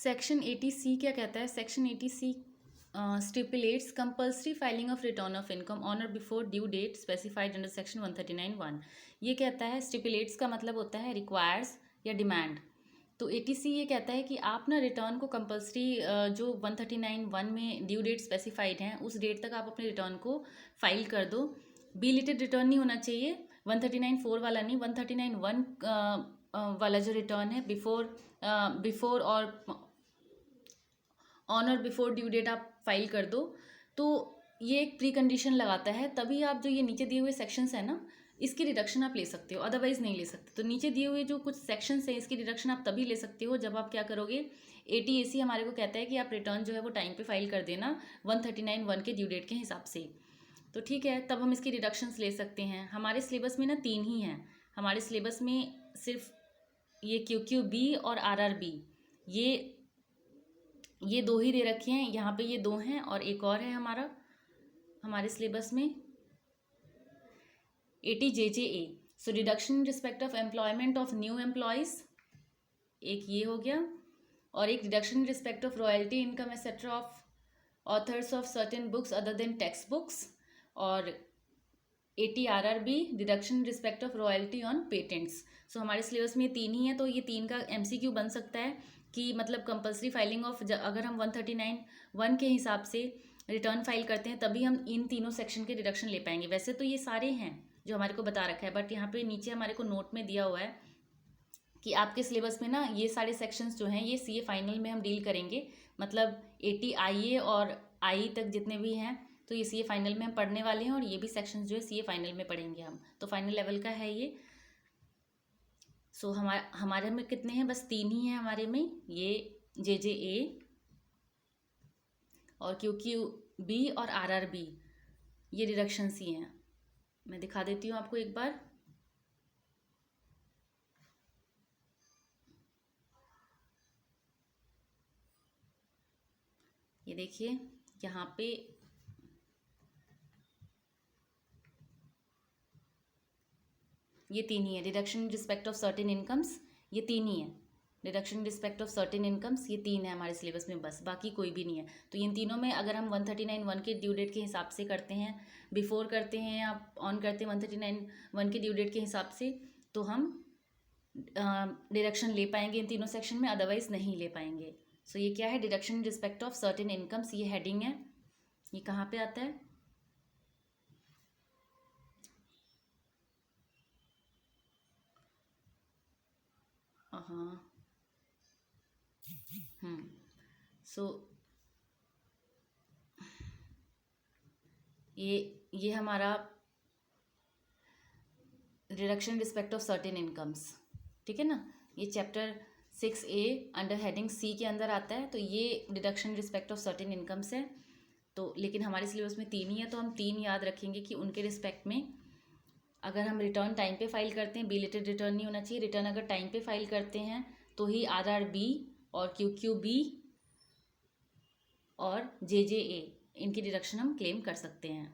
Section 80C क्या कहता है? Section 80C stipulates compulsory filing of return of income on or before due date specified under section 139(1). ये कहता है, स्टिपुलेट्स का मतलब होता है रिक्वायर्स या डिमांड। तो 80C ये कहता है कि आप ना रिटर्न को कंपल्सरी जो 139(1) में ड्यू डेट स्पेसिफाइड हैं उस डेट तक आप अपने रिटर्न को फाइल कर दो। बिलेटेड रिटर्न नहीं होना चाहिए, 139(4) वाला नहीं, 139(1) वाला जो रिटर्न है बिफोर और on or before due date आप फाइल कर दो। तो ये एक प्री कंडीशन लगाता है, तभी आप जो ये नीचे दिए हुए सेक्शंस हैं ना इसकी डिडक्शन आप ले सकते हो, अदरवाइज नहीं ले सकते। तो नीचे दिए हुए जो कुछ सेक्शंस हैं इसकी डिडक्शन आप तभी ले सकते हो जब आप क्या करोगे, 80AC हमारे को कहता है कि आप रिटर्न जो है वो टाइम पे फाइल कर देना 139(1) के ड्यू डेट के हिसाब से। तो ठीक है, तब हम इसकी डिडक्शंस ले सकते हैं। हमारे सिलेबस में ना 3 ही हैं, हमारे सिलेबस में सिर्फ ये QQB और RRB ये 2 ही दे रखे हैं। यहाँ पे ये 2 हैं और एक और है हमारे सिलेबस में 80JJA। So deduction in respect of employment of new employees, एक ये हो गया, और एक deduction in respect of royalty income etcetera of authors of certain books other than text books, और 80 RRB deduction in respect of royalty on patents. So हमारे syllabus में 3 ही है, तो ये 3 का MCQ बन सकता है कि मतलब कंपल्सरी फाइलिंग ऑफ, अगर हम 139(1) के हिसाब से रिटर्न फाइल करते हैं तभी हम इन तीनों सेक्शन के डिडक्शन ले पाएंगे। वैसे तो ये सारे हैं जो हमारे को बता रखा है, बट यहाँ पे नीचे हमारे को नोट में दिया हुआ है कि आपके सिलेबस में ना ये सारे सेक्शंस जो हैं ये CA फाइनल में हम डील करेंगे। मतलब 80 IA और I तक जितने भी हैं तो ये CA फाइनल में हम पढ़ने वाले हैं, और ये भी सेक्शंस जो है CA फाइनल में पढ़ेंगे हम। तो फाइनल लेवल का है ये। सो हमारे में कितने हैं? बस 3 ही हैं हमारे में, ये JJA और QQB और RRB, ये डिडक्शंस ही हैं। मैं दिखा देती हूँ आपको एक बार। ये देखिए यहाँ पे ये 3 ही है, deduction in respect of certain incomes, ये 3 ही है। Deduction in respect of certain incomes ये 3 है हमारे सिलेबस में, बस बाकी कोई भी नहीं है। तो इन तीनों में अगर हम 139(1) के ड्यू डेट के हिसाब से करते हैं, बिफोर करते हैं या ऑन करते हैं 139(1) के ड्यू डेट के हिसाब से, तो हम डिडक्शन ले पाएंगे इन तीनों सेक्शन में, अदरवाइज नहीं ले पाएंगे। सो ये क्या है? Deduction in respect of certain incomes, ये हेडिंग है। ये कहाँ पे आता है? हाँ, सो ये हमारा reduction respect of certain incomes, ठीक है ना। ये chapter 6A under heading C के अंदर आता है। तो ये deduction respect of certain incomes है। तो लेकिन हमारे सिलेबस में 3 ही है, तो हम 3 याद रखेंगे कि उनके रिस्पेक्ट में अगर हम रिटर्न टाइम पे फाइल करते हैं, बिलेटेड रिटर्न नहीं होना चाहिए। रिटर्न अगर टाइम पे फाइल करते हैं तो ही RRB और QQB और JJA इनकी डिडक्शन हम क्लेम कर सकते हैं।